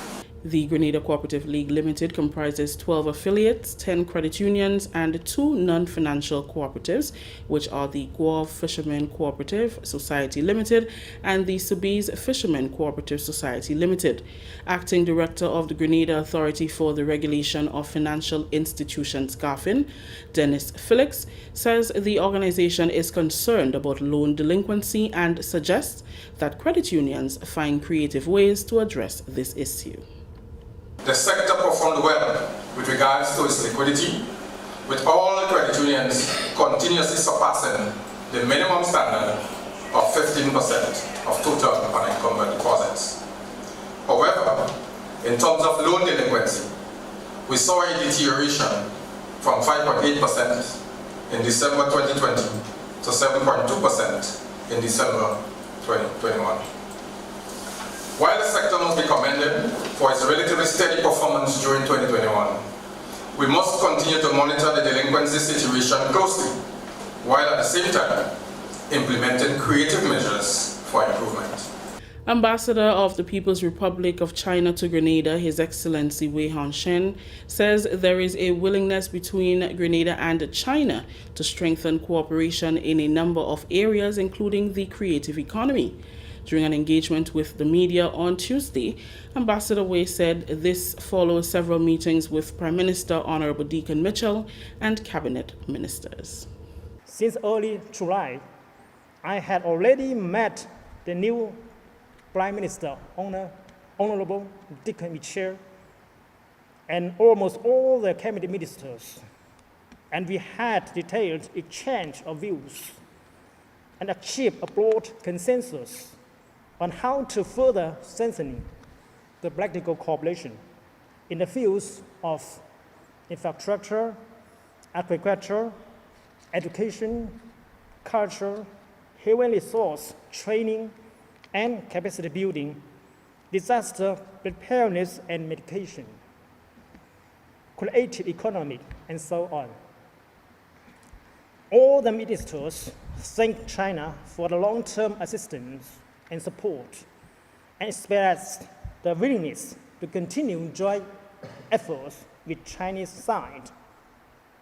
The Grenada Cooperative League Limited comprises 12 affiliates, 10 credit unions, and 2 non-financial cooperatives, which are the Guave Fishermen Cooperative Society Limited and the Sobeys Fishermen Cooperative Society Limited. Acting Director of the Grenada Authority for the Regulation of Financial Institutions, GAFIN, Dennis Felix, says the organization is concerned about loan delinquency and suggests that credit unions find creative ways to address this issue.
The sector performed well with regards to its liquidity, with all credit unions continuously surpassing the minimum standard of 15% of total unencumbered deposits. However, in terms of loan delinquency, we saw a deterioration from 5.8% in December 2020 to 7.2% in December 2021. While the sector must be commended for its relatively steady performance during 2021, we must continue to monitor the delinquency situation closely, while at the same time implementing creative measures for improvement.
Ambassador of the People's Republic of China to Grenada, His Excellency Wei Hongsheng, says there is a willingness between Grenada and China to strengthen cooperation in a number of areas, including the creative economy. During an engagement with the media on Tuesday, Ambassador Wei said this follows several meetings with Prime Minister Honorable Deacon Mitchell and cabinet ministers.
Since early July, I had already met the new Prime Minister, Honorable Deacon Mitchell, and almost all the cabinet ministers, and we had detailed exchange of views and achieved a broad consensus on how to further strengthen the practical cooperation in the fields of infrastructure, agriculture, education, culture, human resource, training, and capacity building, disaster preparedness and mitigation, creative economy, and so on. All the ministers thank China for the long-term assistance and support, and express the willingness to continue joint efforts with Chinese side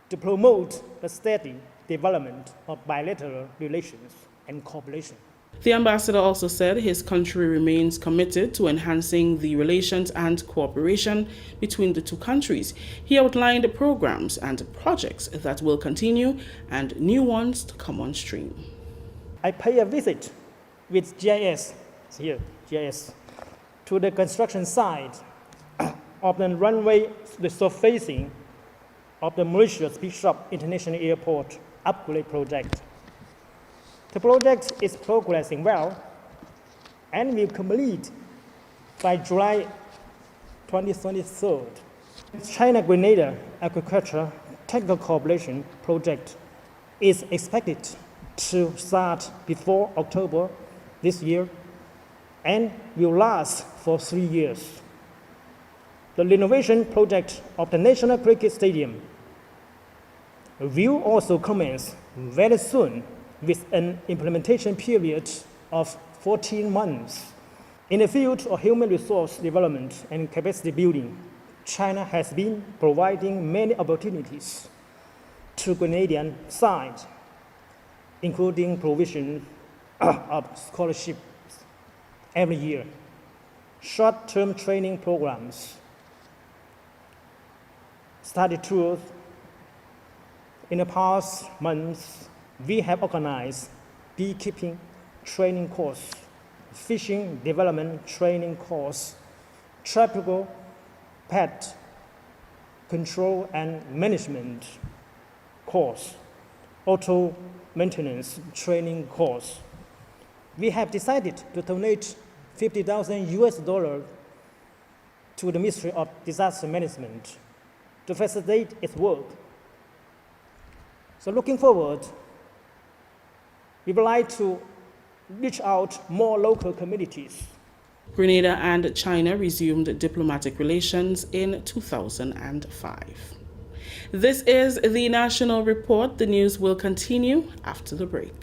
to promote the steady development of bilateral relations and cooperation.
The ambassador also said his country remains committed to enhancing the relations and cooperation between the two countries. He outlined programs and projects that will continue and new ones to come on stream.
I pay a visit with GIS to the construction site of the runway resurfacing of the Mauritius Bishop International Airport upgrade project. The project is progressing well and will complete by July 2023. China-Grenada Agriculture Technical Cooperation Project is expected to start before October this year and will last for 3 years. The renovation project of the National Cricket Stadium will also commence very soon with an implementation period of 14 months. In the field of human resource development and capacity building, China has been providing many opportunities to Grenadian side, including provision of scholarships every year, short-term training programs, study tours. In the past months, we have organized beekeeping training course, fishing development training course, tropical pet control and management course, auto maintenance training course. We have decided to donate $50,000 to the Ministry of Disaster Management to facilitate its work. So looking forward, we would like to reach out more local communities.
Grenada and China resumed diplomatic relations in 2005. This is the National Report. The news will continue after the break.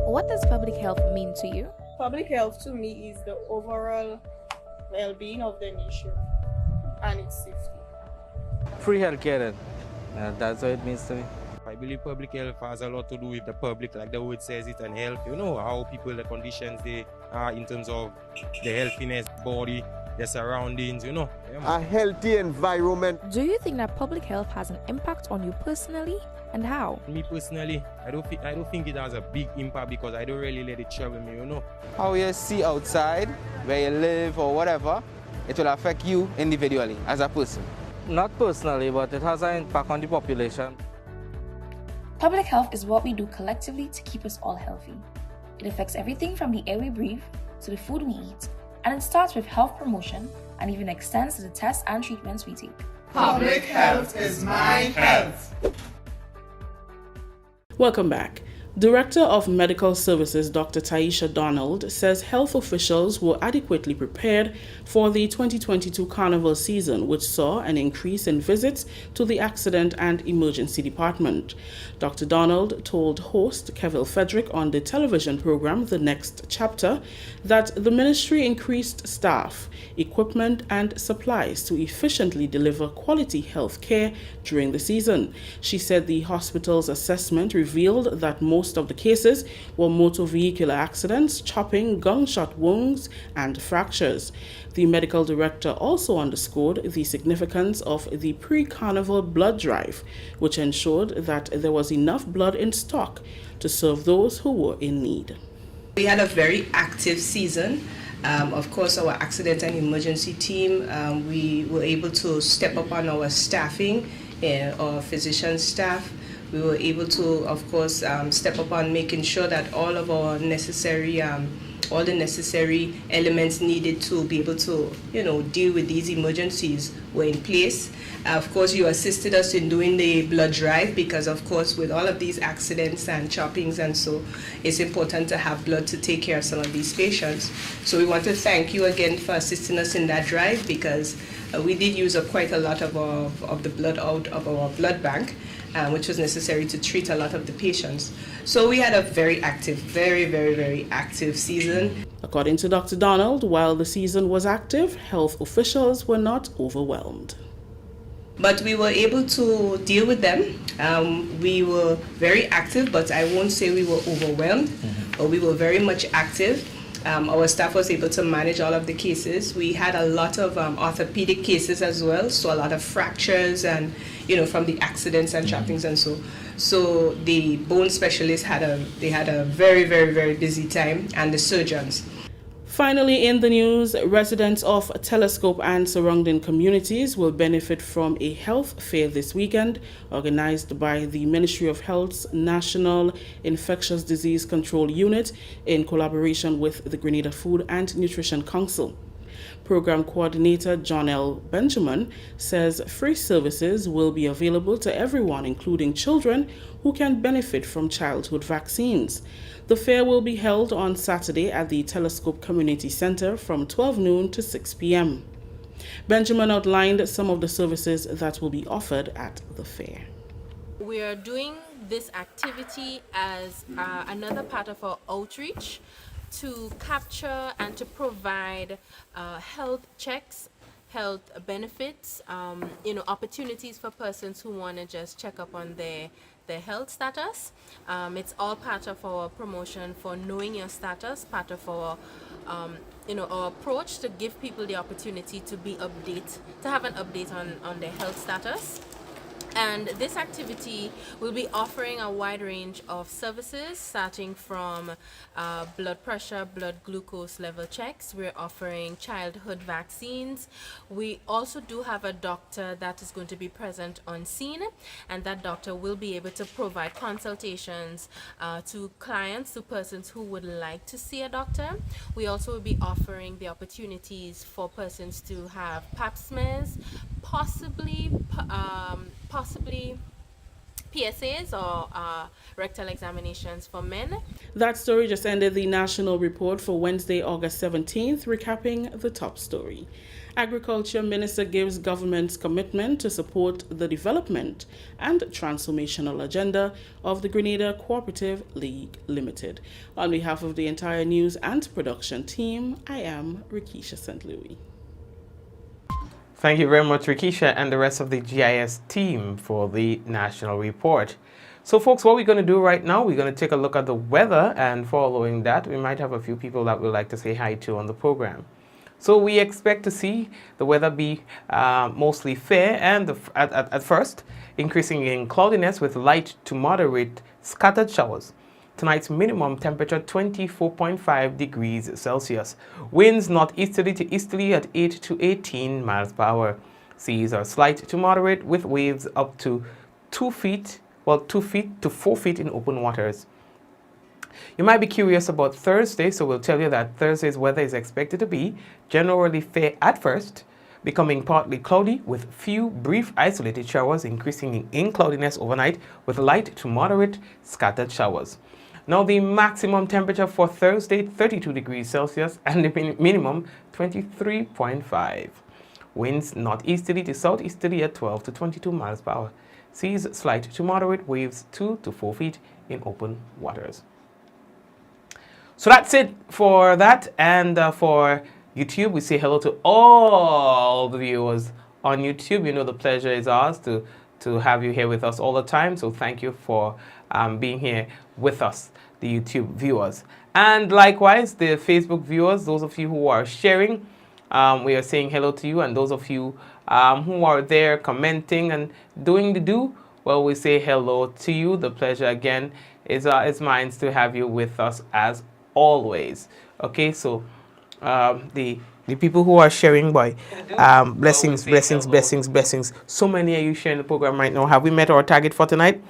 What does public health mean to you?
Public health to me is the overall well-being of the nation and its safety.
Free healthcare then. That's what it means to me.
I believe public health has a lot to do with the public, like the word says it, and health. You know, how people, the conditions they are in terms of the healthiness, body, their surroundings, you know.
A healthy environment.
Do you think that public health has an impact on you personally, and how?
Me personally, I don't think it has a big impact because I don't really let it trouble me, you know.
How you see outside, where you live or whatever, it will affect you individually as a person. Not personally, but it has an impact on the population.
Public health is what we do collectively to keep us all healthy. It affects everything from the air we breathe to the food we eat, and it starts with health promotion and even extends to the tests and treatments we take.
Public health is my health.
Welcome back. Director of Medical Services Dr. Taisha Donald says health officials were adequately prepared for the 2022 carnival season, which saw an increase in visits to the Accident and Emergency Department. Dr. Donald told host Kevin Frederick on the television program The Next Chapter that the ministry increased staff, equipment and supplies to efficiently deliver quality health care during the season. She said the hospital's assessment revealed that most of the cases were motor vehicular accidents, chopping, gunshot wounds, and fractures. The medical director also underscored the significance of the pre-carnival blood drive, which ensured that there was enough blood in stock to serve those who were in need.
We had a very active season. Of course, our accident and emergency team, we were able to step up on our staffing, our physician staff. We were able to, of course, step up on making sure that all of our necessary all the necessary elements needed to be able to, deal with these emergencies were in place. Of course, you assisted us in doing the blood drive because, of course, with all of these accidents and choppings and so, it's important to have blood to take care of some of these patients. So we want to thank you again for assisting us in that drive because we did use up quite a lot of the blood out of our blood bank, which was necessary to treat a lot of the patients. So we had a very active, very, very, very active season.
According to Dr. Donald, while the season was active, health officials were not overwhelmed.
But we were able to deal with them. We were very active, but I won't say we were overwhelmed, but we were very much active. Our staff was able to manage all of the cases. We had a lot of orthopedic cases as well, so a lot of fractures and, from the accidents and choppings and so. So the bone specialists had a very, very, very busy time, and the surgeons.
Finally, in the news, residents of Telescope and surrounding communities will benefit from a health fair this weekend organized by the Ministry of Health's National Infectious Disease Control Unit in collaboration with the Grenada Food and Nutrition Council. Program Coordinator John L. Benjamin says free services will be available to everyone, including children, who can benefit from childhood vaccines. The fair will be held on Saturday at the Telescope Community Center from 12 noon to 6 p.m. Benjamin outlined some of the services that will be offered at the fair.
We are doing this activity as another part of our outreach to capture and to provide health checks, health benefits, opportunities for persons who want to just check up on their health status. It's all part of our promotion for knowing your status, part of our our approach to give people the opportunity to have an update on their health status. And this activity will be offering a wide range of services, starting from blood pressure, blood glucose level checks. We're offering childhood vaccines. We also do have a doctor that is going to be present on scene, and that doctor will be able to provide consultations to clients, to persons who would like to see a doctor. We also will be offering the opportunities for persons to have pap smears, possibly PSAs or rectal examinations for men.
That story just ended the national report for Wednesday, August 17th, recapping the top story. Agriculture Minister gives government's commitment to support the development and transformational agenda of the Grenada Cooperative League Limited. On behalf of the entire news and production team, I am Rikisha St. Louis.
Thank you very much, Rikisha, and the rest of the GIS team for the national report. So, folks, what we're going to do right now, we're going to take a look at the weather, and following that, we might have a few people that we'd like to say hi to on the program. So we expect to see the weather be mostly fair and at first, increasing in cloudiness with light to moderate scattered showers. Tonight's minimum temperature 24.5 degrees Celsius. Winds northeasterly to easterly at 8 to 18 miles per hour. Seas are slight to moderate with waves up to 2 feet to 4 feet in open waters. You might be curious about Thursday, so we'll tell you that Thursday's weather is expected to be generally fair at first, becoming partly cloudy with few brief isolated showers, increasing in cloudiness overnight with light to moderate scattered showers. Now the maximum temperature for Thursday 32 degrees Celsius and the minimum 23.5. Winds northeasterly to southeasterly at 12 to 22 miles per hour. Seas slight to moderate, waves 2 to 4 feet in open waters. So that's it for that, and for YouTube, we say hello to all the viewers on YouTube. You know the pleasure is ours to have you here with us all the time, so thank you for being here with us, the YouTube viewers. And likewise, the Facebook viewers, those of you who are sharing, we are saying hello to you, and those of you who are there commenting and doing the do, well, we say hello to you. The pleasure again is mine to have you with us as always. Okay, so the people who are sharing, boy, blessings. So many of you sharing the program right now. Have we met our target for tonight?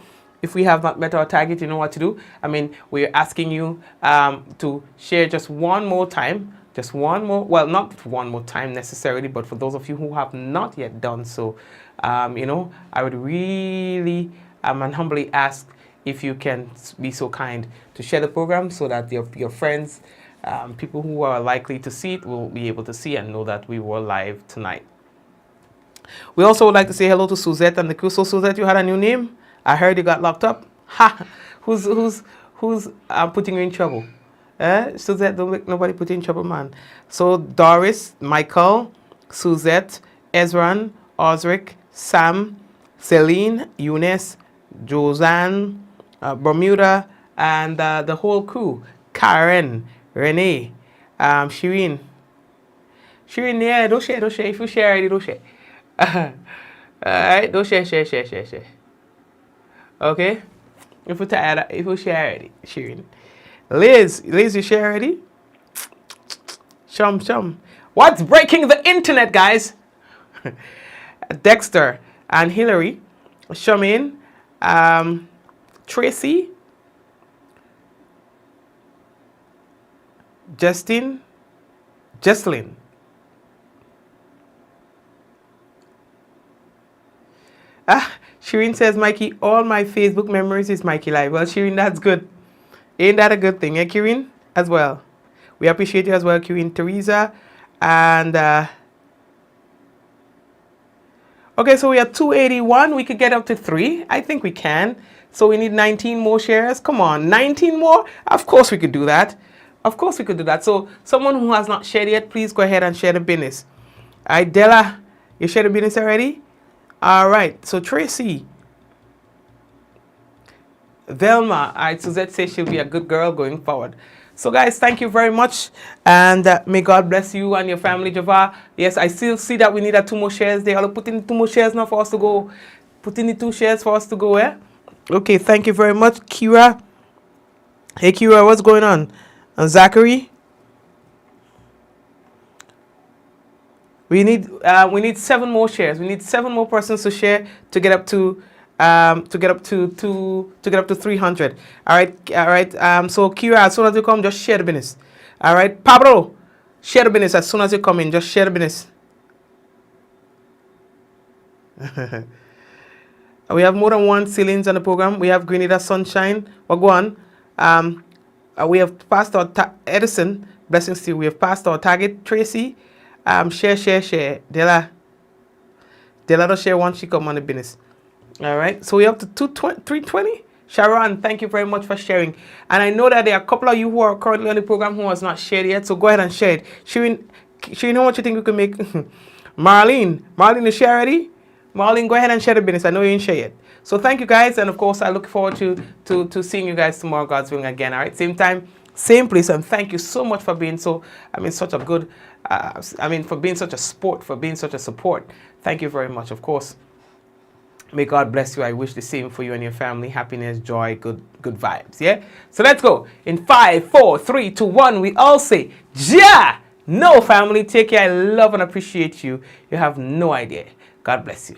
if we have not met our target, you know what to do. I mean, we're asking you to share just one more time. Just one more, well, not one more time necessarily, but for those of you who have not yet done so, you know, I would really and humbly ask if you can be so kind to share the program so that your friends, people who are likely to see it will be able to see and know that we were live tonight. We also would like to say hello to Suzette and the crew. So Suzette, you had a new name? I heard you got locked up. Ha! Who's putting you in trouble? Suzette, don't make nobody put you in trouble, man. So Doris, Michael, Suzette, Ezran, Osric, Sam, Celine, Eunice, Josanne, Bermuda, and the whole crew. Karen, Renee, Shireen. Shireen, yeah, don't share. If you share already, don't share. Alright, don't share. Okay? If you share already, Shireen. Liz, you share already? Chum. What's breaking the internet, guys? Dexter and Hillary, Shamin, Tracy, Justin, Jesslyn. Shireen says, Mikey, all my Facebook memories is Mikey Live. Well, Shireen, that's good. Ain't that a good thing, eh, Kirin? As well. We appreciate you as well, Kirin. Teresa. And, okay, so we are 281. We could get up to 3. I think we can. So we need 19 more shares. Come on, 19 more? Of course we could do that. Of course we could do that. So someone who has not shared yet, please go ahead and share the business. All right, Della, you shared the business already? All right, so Tracy. Velma, all right, Suzette says she'll be a good girl going forward. So guys, thank you very much, and may God bless you and your family, Java. Yes, I still see that we need 2 more shares. They are putting 2 more shares now for us to go. Putting the 2 shares for us to go, eh? Okay, thank you very much, Kira. Hey, Kira, what's going on? And Zachary? We need 7 more shares. We need 7 more persons to share to get up to 300. All right. So Kira, as soon as you come, just share the business. All right, Pablo, share the business as soon as you come in. Just share the business. We have more than 1 ceilings on the program. We have Grenada Sunshine. Well, go on. We have passed our Edison. Blessings to you. We have passed our target. Tracy. Share. Della don't share once she come on the business. All right, so we're up to 320. Sharon, thank you very much for sharing. And I know that there are a couple of you who are currently on the program who has not shared yet, so go ahead and share it. Shireen, you know what you think we can make? Marlene, you share already? Marlene, go ahead and share the business. I know you didn't share yet. So thank you guys, and of course I look forward to seeing you guys tomorrow, God's willing, again. All right, same time, same place, and thank you so much for being such a good, for being such a sport, for being such a support. Thank you very much, of course. May God bless you. I wish the same for you and your family. Happiness, joy, good vibes. Yeah? So let's go. In 5, 4, 3, 2, 1, we all say, Ja! No, family. Take care. I love and appreciate you. You have no idea. God bless you.